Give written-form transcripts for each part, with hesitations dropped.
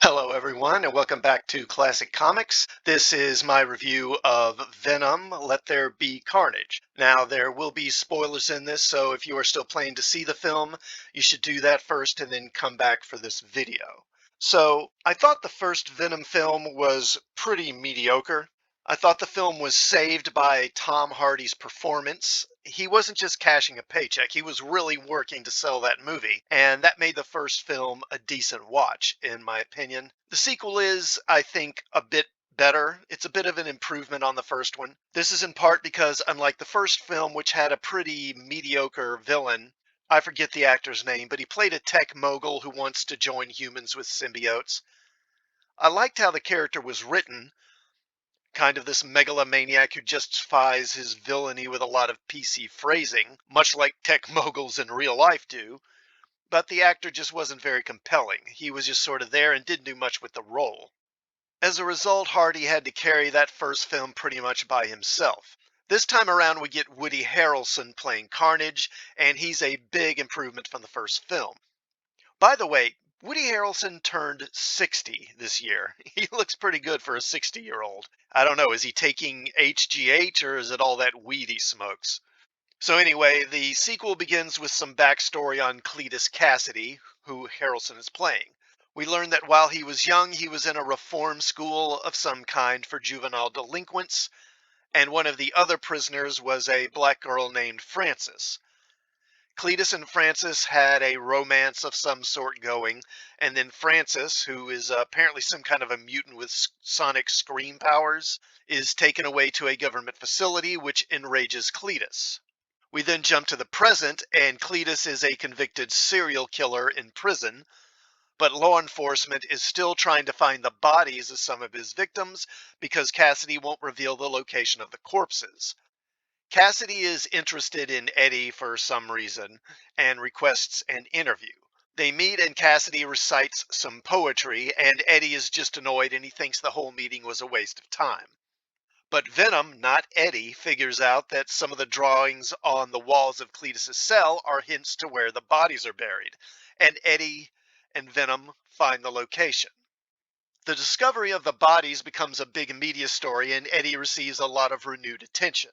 Hello, everyone, and welcome back to Classic Comics. This is my review of Venom, Let There Be Carnage. Now, there will be spoilers in this, so if you are still planning to see the film, you should do that first and then come back for this video. So, I thought the first Venom film was pretty mediocre. I thought the film was saved by Tom Hardy's performance. He wasn't just cashing a paycheck, he was really working to sell that movie, and that made the first film a decent watch, in my opinion. The sequel is, I think, a bit better. It's a bit of an improvement on the first one. This is in part because, unlike the first film, which had a pretty mediocre villain, I forget the actor's name, but he played a tech mogul who wants to join humans with symbiotes. I liked how the character was written, kind of this megalomaniac who justifies his villainy with a lot of PC phrasing, much like tech moguls in real life do, but the actor just wasn't very compelling. He was just sort of there and didn't do much with the role. As a result, Hardy had to carry that first film pretty much by himself. This time around, we get Woody Harrelson playing Carnage, and he's a big improvement from the first film. By the way, Woody Harrelson turned 60 this year. He looks pretty good for a 60-year-old. I don't know, is he taking HGH or is it all that weed he smokes? So anyway, the sequel begins with some backstory on Cletus Cassidy, who Harrelson is playing. We learn that while he was young, he was in a reform school of some kind for juvenile delinquents, and one of the other prisoners was a black girl named Frances. Cletus and Frances had a romance of some sort going, and then Frances, who is apparently some kind of a mutant with sonic scream powers, is taken away to a government facility, which enrages Cletus. We then jump to the present, and Cletus is a convicted serial killer in prison, but law enforcement is still trying to find the bodies of some of his victims because Cassidy won't reveal the location of the corpses. Cassidy is interested in Eddie for some reason and requests an interview. They meet and Cassidy recites some poetry, and Eddie is just annoyed and he thinks the whole meeting was a waste of time. But Venom, not Eddie, figures out that some of the drawings on the walls of Cletus's cell are hints to where the bodies are buried, and Eddie and Venom find the location. The discovery of the bodies becomes a big media story, and Eddie receives a lot of renewed attention.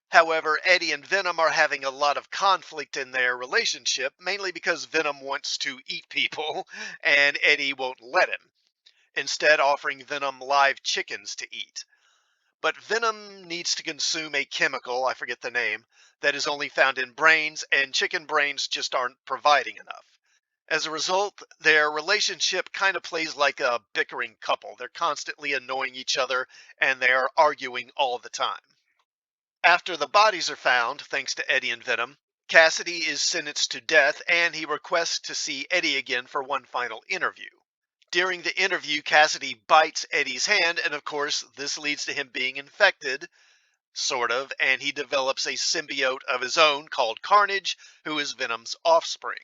However, Eddie and Venom are having a lot of conflict in their relationship, mainly because Venom wants to eat people, and Eddie won't let him, instead offering Venom live chickens to eat. But Venom needs to consume a chemical, I forget the name, that is only found in brains, and chicken brains just aren't providing enough. As a result, their relationship kind of plays like a bickering couple. They're constantly annoying each other, and they are arguing all the time. After the bodies are found, thanks to Eddie and Venom, Cassidy is sentenced to death, and he requests to see Eddie again for one final interview. During the interview, Cassidy bites Eddie's hand, and of course, this leads to him being infected, sort of, and he develops a symbiote of his own called Carnage, who is Venom's offspring.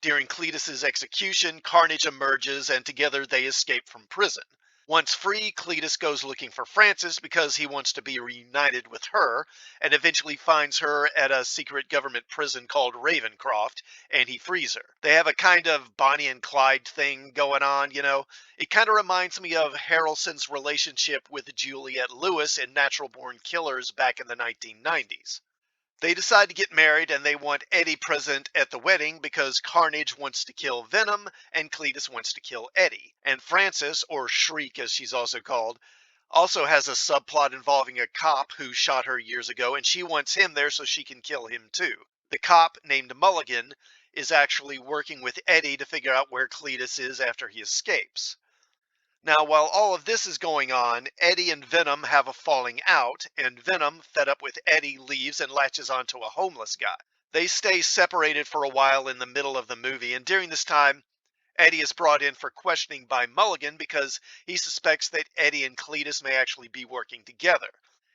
During Cletus's execution, Carnage emerges, and together they escape from prison. Once free, Cletus goes looking for Frances because he wants to be reunited with her, and eventually finds her at a secret government prison called Ravencroft, and he frees her. They have a kind of Bonnie and Clyde thing going on, you know. It kind of reminds me of Harrelson's relationship with Juliette Lewis in Natural Born Killers back in the 1990s. They decide to get married, and they want Eddie present at the wedding because Carnage wants to kill Venom and Cletus wants to kill Eddie. And Frances, or Shriek as she's also called, also has a subplot involving a cop who shot her years ago, and she wants him there so she can kill him too. The cop, named Mulligan, is actually working with Eddie to figure out where Cletus is after he escapes. Now, while all of this is going on, Eddie and Venom have a falling out, and Venom, fed up with Eddie, leaves and latches onto a homeless guy. They stay separated for a while in the middle of the movie, and during this time, Eddie is brought in for questioning by Mulligan because he suspects that Eddie and Cletus may actually be working together.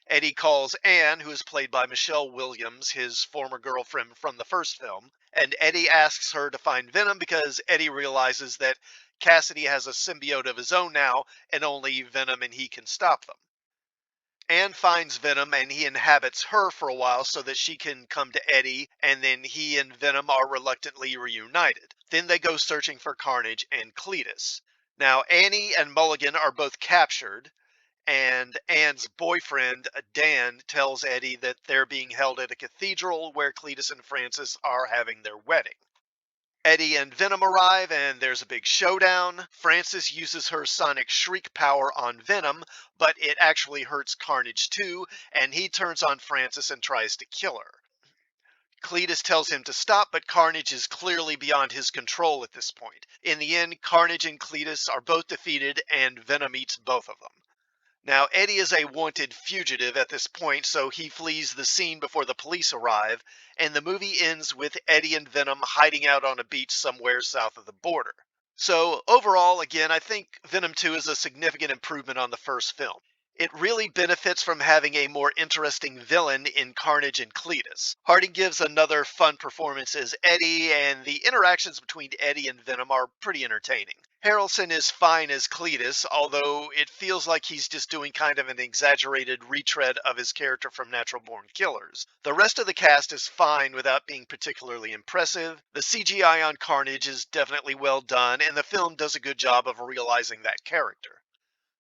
Eddie calls Anne, who is played by Michelle Williams, his former girlfriend from the first film, and Eddie asks her to find Venom because Eddie realizes that Cassidy has a symbiote of his own now, and only Venom and he can stop them. Anne finds Venom and he inhabits her for a while so that she can come to Eddie, and then he and Venom are reluctantly reunited. Then they go searching for Carnage and Cletus. Now, Annie and Mulligan are both captured, and Anne's boyfriend, Dan, tells Eddie that they're being held at a cathedral where Cletus and Francis are having their wedding. Eddie and Venom arrive, and there's a big showdown. Francis uses her sonic shriek power on Venom, but it actually hurts Carnage too, and he turns on Francis and tries to kill her. Cletus tells him to stop, but Carnage is clearly beyond his control at this point. In the end, Carnage and Cletus are both defeated, and Venom eats both of them. Now, Eddie is a wanted fugitive at this point, so he flees the scene before the police arrive, and the movie ends with Eddie and Venom hiding out on a beach somewhere south of the border. So, overall, again, I think Venom 2 is a significant improvement on the first film. It really benefits from having a more interesting villain in Carnage and Cletus. Hardy gives another fun performance as Eddie, and the interactions between Eddie and Venom are pretty entertaining. Harrelson is fine as Cletus, although it feels like he's just doing kind of an exaggerated retread of his character from Natural Born Killers. The rest of the cast is fine without being particularly impressive. The CGI on Carnage is definitely well done, and the film does a good job of realizing that character.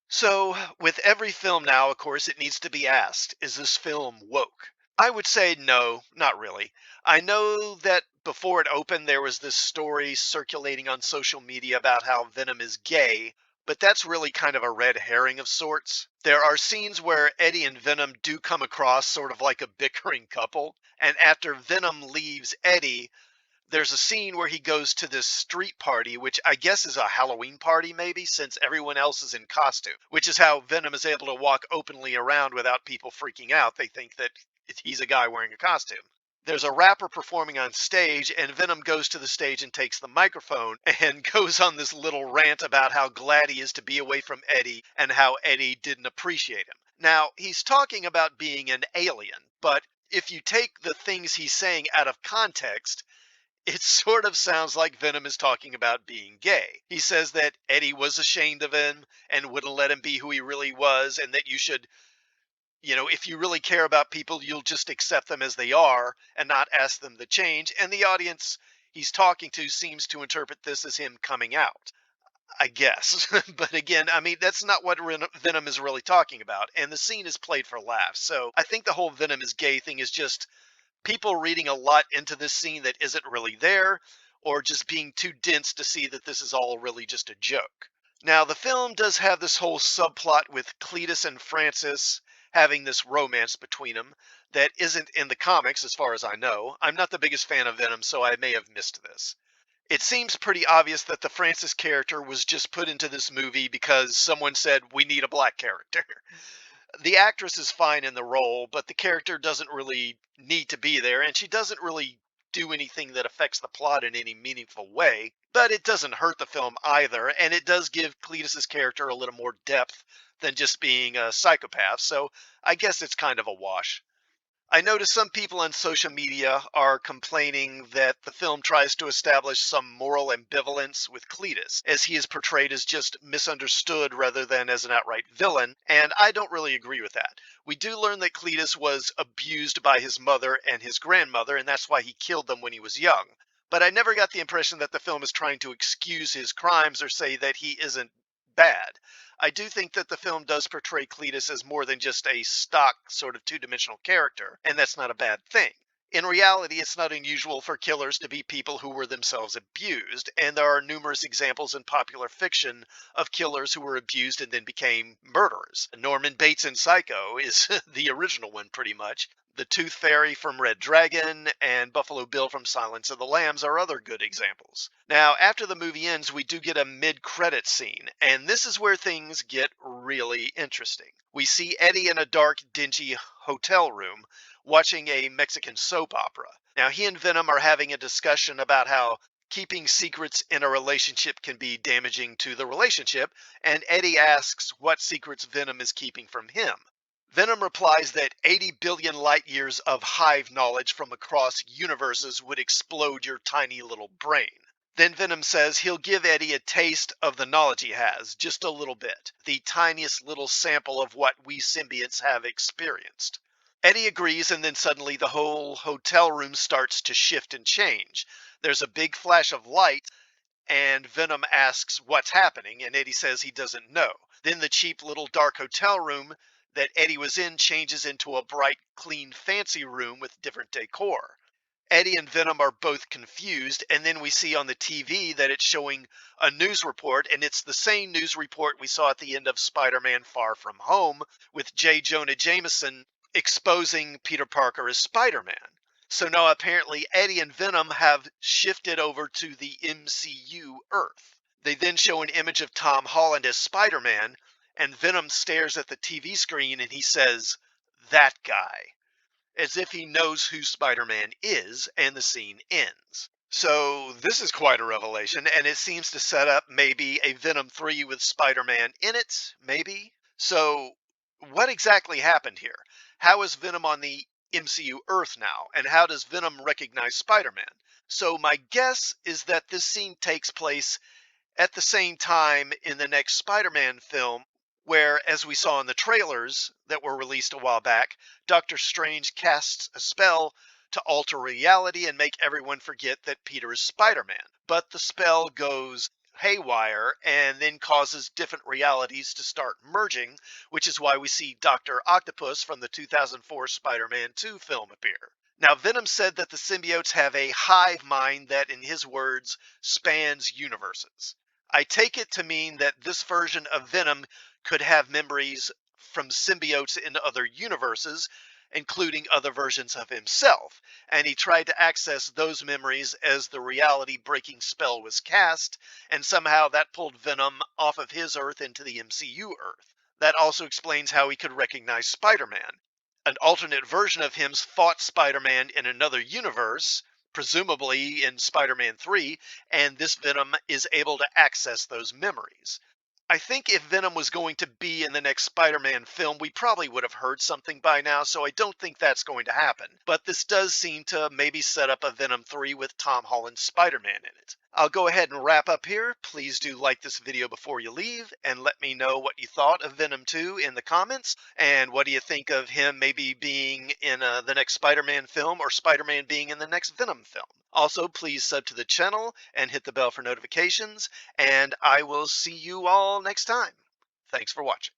So, with every film now, of course, it needs to be asked, is this film woke? I would say no, not really. I know that before it opened, there was this story circulating on social media about how Venom is gay, but that's really kind of a red herring of sorts. There are scenes where Eddie and Venom do come across sort of like a bickering couple, and after Venom leaves Eddie, there's a scene where he goes to this street party, which I guess is a Halloween party, maybe, since everyone else is in costume, which is how Venom is able to walk openly around without people freaking out. They think that he's a guy wearing a costume. There's a rapper performing on stage, and Venom goes to the stage and takes the microphone and goes on this little rant about how glad he is to be away from Eddie and how Eddie didn't appreciate him. Now, he's talking about being an alien, but if you take the things he's saying out of context, it sort of sounds like Venom is talking about being gay. He says that Eddie was ashamed of him and wouldn't let him be who he really was, and that you should, if you really care about people, you'll just accept them as they are and not ask them to change. And the audience he's talking to seems to interpret this as him coming out, I guess. But again, I mean, that's not what Venom is really talking about. And the scene is played for laughs. So I think the whole Venom is gay thing is just people reading a lot into this scene that isn't really there, or just being too dense to see that this is all really just a joke. Now, the film does have this whole subplot with Cletus and Francis having this romance between them that isn't in the comics, as far as I know. I'm not the biggest fan of Venom, so I may have missed this. It seems pretty obvious that the Francis character was just put into this movie because someone said, we need a black character. The actress is fine in the role, but the character doesn't really need to be there, and she doesn't really do anything that affects the plot in any meaningful way, but it doesn't hurt the film either, and it does give Cletus's character a little more depth than just being a psychopath, so I guess it's kind of a wash. I notice some people on social media are complaining that the film tries to establish some moral ambivalence with Cletus, as he is portrayed as just misunderstood rather than as an outright villain, and I don't really agree with that. We do learn that Cletus was abused by his mother and his grandmother, and that's why he killed them when he was young. But I never got the impression that the film is trying to excuse his crimes or say that he isn't bad. I do think that the film does portray Cletus as more than just a stock sort of two-dimensional character, and that's not a bad thing. In reality, it's not unusual for killers to be people who were themselves abused, and there are numerous examples in popular fiction of killers who were abused and then became murderers. Norman Bates in Psycho is the original one, pretty much. The Tooth Fairy from Red Dragon and Buffalo Bill from Silence of the Lambs are other good examples. Now, after the movie ends, we do get a mid-credit scene, and this is where things get really interesting. We see Eddie in a dark, dingy hotel room watching a Mexican soap opera. Now, he and Venom are having a discussion about how keeping secrets in a relationship can be damaging to the relationship, and Eddie asks what secrets Venom is keeping from him. Venom replies that 80 billion light years of hive knowledge from across universes would explode your tiny little brain. Then Venom says he'll give Eddie a taste of the knowledge he has, just a little bit, the tiniest little sample of what we symbiotes have experienced. Eddie agrees, and then suddenly the whole hotel room starts to shift and change. There's a big flash of light, and Venom asks what's happening, and Eddie says he doesn't know. Then the cheap little dark hotel room that Eddie was in changes into a bright, clean, fancy room with different decor. Eddie and Venom are both confused, and then we see on the TV that it's showing a news report, and it's the same news report we saw at the end of Spider-Man Far From Home with J. Jonah Jameson exposing Peter Parker as Spider-Man. So now apparently Eddie and Venom have shifted over to the MCU Earth. They then show an image of Tom Holland as Spider-Man, and Venom stares at the TV screen and he says, "That guy," as if he knows who Spider-Man is, and the scene ends. So this is quite a revelation, and it seems to set up maybe a Venom 3 with Spider-Man in it, maybe? So what exactly happened here? How is Venom on the MCU Earth now, and how does Venom recognize Spider-Man? So my guess is that this scene takes place at the same time in the next Spider-Man film, where, as we saw in the trailers that were released a while back, Doctor Strange casts a spell to alter reality and make everyone forget that Peter is Spider-Man. But the spell goes haywire and then causes different realities to start merging, which is why we see Dr. Octopus from the 2004 Spider-Man 2 film appear. Now, Venom said that the symbiotes have a hive mind that, in his words, spans universes. I take it to mean that this version of Venom could have memories from symbiotes in other universes, including other versions of himself, and he tried to access those memories as the reality-breaking spell was cast, and somehow that pulled Venom off of his Earth into the MCU Earth. That also explains how he could recognize Spider-Man. An alternate version of him fought Spider-Man in another universe, presumably in Spider-Man 3, and this Venom is able to access those memories. I think if Venom was going to be in the next Spider-Man film, we probably would have heard something by now, so I don't think that's going to happen. But this does seem to maybe set up a Venom 3 with Tom Holland's Spider-Man in it. I'll go ahead and wrap up here. Please do like this video before you leave, and let me know what you thought of Venom 2 in the comments, and what do you think of him maybe being in the next Spider-Man film, or Spider-Man being in the next Venom film. Also, please sub to the channel and hit the bell for notifications, and I will see you all next time. Thanks for watching.